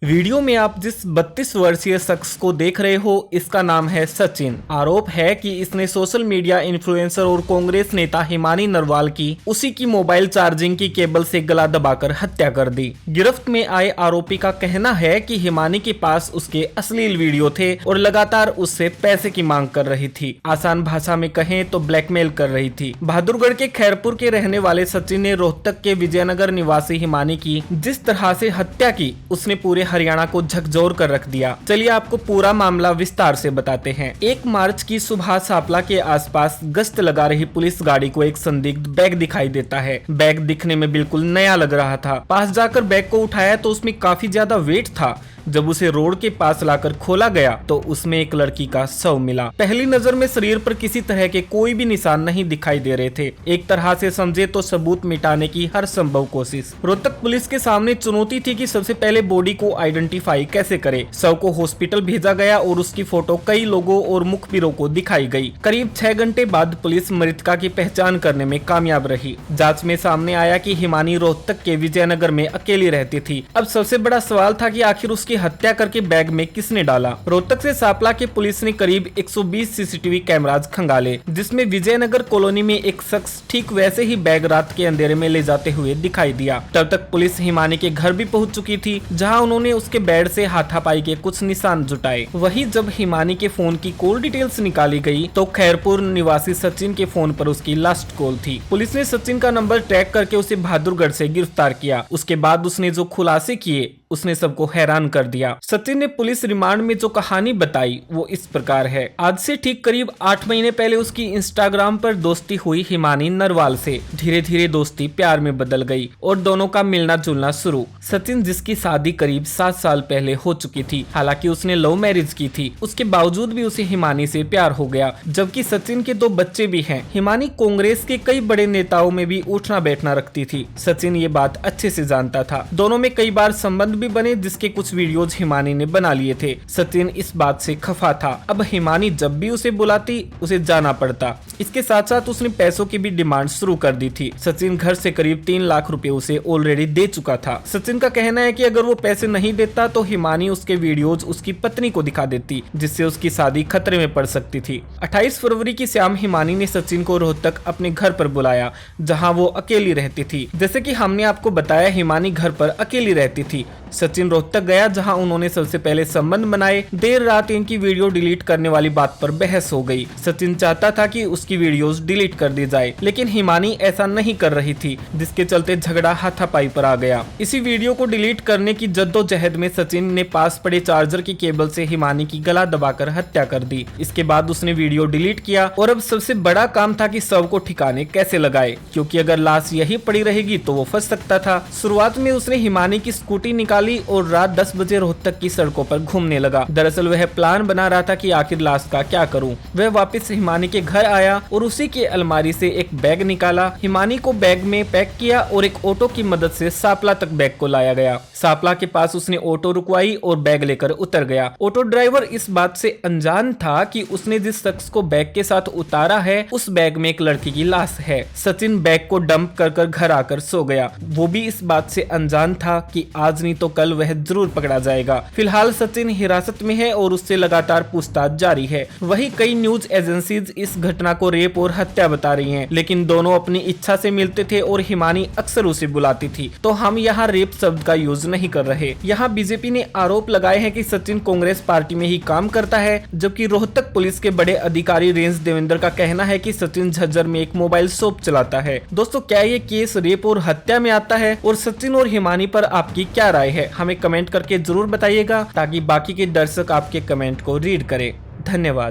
Video में आप जिस 32 वर्षीय शख्स को देख रहे हो इसका नाम है सचिन। आरोप है कि इसने सोशल मीडिया इन्फ्लुएंसर और कांग्रेस नेता हिमानी नरवाल की उसी की मोबाइल चार्जिंग की केबल से गला दबाकर हत्या कर दी। गिरफ्त में आए आरोपी का कहना है कि हिमानी के पास उसके अश्लील वीडियो थे और लगातार उससे पैसे की मांग कर रही थी। आसान भाषा में कहें तो ब्लैकमेल कर रही थी। बहादुरगढ़ के खैरपुर के रहने वाले सचिन ने रोहतक के विजयनगर निवासी हिमानी की जिस तरह से हत्या की उसने पूरे हरियाणा को झकझोर कर रख दिया। चलिए आपको पूरा मामला विस्तार से बताते हैं। 1 मार्च की सुबह सापला के आसपास गश्त लगा रही पुलिस गाड़ी को एक संदिग्ध बैग दिखाई देता है। बैग दिखने में बिल्कुल नया लग रहा था। पास जाकर बैग को उठाया तो उसमें काफी ज्यादा वेट था। जब उसे रोड के पास लाकर खोला गया तो उसमें एक लड़की का शव मिला। पहली नजर में शरीर पर किसी तरह के कोई भी निशान नहीं दिखाई दे रहे थे। एक तरह से समझे तो सबूत मिटाने की हर संभव कोशिश। रोहतक पुलिस के सामने चुनौती थी कि सबसे पहले बॉडी को आइडेंटिफाई कैसे करे। शव को हॉस्पिटल भेजा गया और उसकी फोटो कई लोगों और मुखबिरों को दिखाई गई। करीब 6 घंटे बाद पुलिस मृतका की पहचान करने में कामयाब रही। जाँच में सामने आया कि हिमानी रोहतक के विजयनगर में अकेली रहती थी। अब सबसे बड़ा सवाल था कि आखिर उसकी हत्या करके बैग में किसने डाला। रोहतक से सापला के पुलिस ने करीब 120 सीसीटीवी कैमराज खंगाले, जिसमें विजयनगर कॉलोनी में एक शख्स ठीक वैसे ही बैग रात के अंधेरे में ले जाते हुए दिखाई दिया। तब तक पुलिस हिमानी के घर भी पहुंच चुकी थी, जहां उन्होंने उसके बेड से हाथापाई के कुछ निशान जुटाए। वहीं जब हिमानी के फोन की कॉल डिटेल्स निकाली गई तो खैरपुर निवासी सचिन के फोन पर उसकी लास्ट कॉल थी। पुलिस ने सचिन का नंबर ट्रैक करके उसे बहादुरगढ़ से गिरफ्तार किया। उसके बाद उसने जो खुलासे किए उसने सबको हैरान कर दिया। सचिन ने पुलिस रिमांड में जो कहानी बताई वो इस प्रकार है। आज से ठीक करीब 8 महीने पहले उसकी इंस्टाग्राम पर दोस्ती हुई हिमानी नरवाल से। धीरे धीरे दोस्ती प्यार में बदल गई और दोनों का मिलना जुलना शुरू। सचिन जिसकी शादी करीब 7 साल पहले हो चुकी थी, हालांकि उसने लव मैरिज की थी, उसके बावजूद भी उसे हिमानी से प्यार हो गया। जबकि सचिन के 2 बच्चे भी हैं। हिमानी कांग्रेस के कई बड़े नेताओं में भी उठना बैठना रखती थी। सचिन ये बात अच्छे से जानता था। दोनों में कई बार संबंध भी बने, जिसके कुछ वीडियोज हिमानी ने बना लिए थे। सचिन इस बात से खफा था। अब हिमानी जब भी उसे बुलाती उसे जाना पड़ता। इसके साथ साथ उसने पैसों की भी डिमांड शुरू कर दी थी। सचिन घर से करीब 3 लाख रुपए उसे ऑलरेडी दे चुका था। सचिन का कहना है कि अगर वो पैसे नहीं देता तो हिमानी उसके वीडियोज उसकी पत्नी को दिखा देती, जिससे उसकी शादी खतरे में पड़ सकती थी। 28 फरवरी की शाम हिमानी ने सचिन को रोहतक अपने घर पर बुलाया, जहाँ वो अकेली रहती थी। जैसे कि हमने आपको बताया, हिमानी घर पर अकेली रहती थी। सचिन रोहतक गया, जहां उन्होंने सबसे पहले संबंध बनाए। देर रात इनकी वीडियो डिलीट करने वाली बात पर बहस हो गई। सचिन चाहता था कि उसकी वीडियोस डिलीट कर दी जाए, लेकिन हिमानी ऐसा नहीं कर रही थी, जिसके चलते झगड़ा हाथापाई पर आ गया। इसी वीडियो को डिलीट करने की जद्दोजहद में सचिन ने पास पड़े चार्जर की केबल से हिमानी की गला दबाकर हत्या कर दी। इसके बाद उसने वीडियो डिलीट किया और अब सबसे बड़ा काम था कि शव को ठिकाने कैसे लगाए, क्योंकि अगर लाश यही पड़ी रहेगी तो वो फंस सकता था। शुरुआत में उसने हिमानी की स्कूटी निकाली और रात 10 बजे रोहतक की सड़कों पर घूमने लगा। दरअसल वह प्लान बना रहा था कि आखिर लाश का क्या करूं। वह वापस हिमानी के घर आया और उसी की अलमारी से एक बैग निकाला। हिमानी को बैग में पैक किया और एक ऑटो की मदद से सापला तक बैग को लाया गया। सापला के पास उसने ऑटो रुकवाई और बैग लेकर उतर गया। ऑटो ड्राइवर इस बात से अनजान था कि उसने जिस शख्स को बैग के साथ उतारा है उस बैग में एक लड़की की लाश है। सचिन बैग को डंप कर घर आकर सो गया। वो भी इस बात से अनजान था कि आज नहीं तो कल वह जरूर पकड़ा जाएगा। फिलहाल सचिन हिरासत में है और उससे लगातार पूछताछ जारी है। वहीं कई न्यूज एजेंसीज इस घटना को रेप और हत्या बता रही हैं, लेकिन दोनों अपनी इच्छा से मिलते थे और हिमानी अक्सर उसे बुलाती थी। तो हम यहाँ रेप शब्द का यूज नहीं कर रहे। यहाँ बीजेपी ने आरोप लगाए हैं कि सचिन कांग्रेस पार्टी में ही काम करता है, जबकि रोहतक पुलिस के बड़े अधिकारी रेंज देवेंद्र का कहना है कि सचिन झज्जर में एक मोबाइल शॉप चलाता है। दोस्तों, क्या ये केस रेप और हत्या में आता है और सचिन और हिमानी पर आपकी क्या राय है? हमें कमेंट करके जरूर बताइएगा, ताकि बाकी के दर्शक आपके कमेंट को रीड करें। धन्यवाद।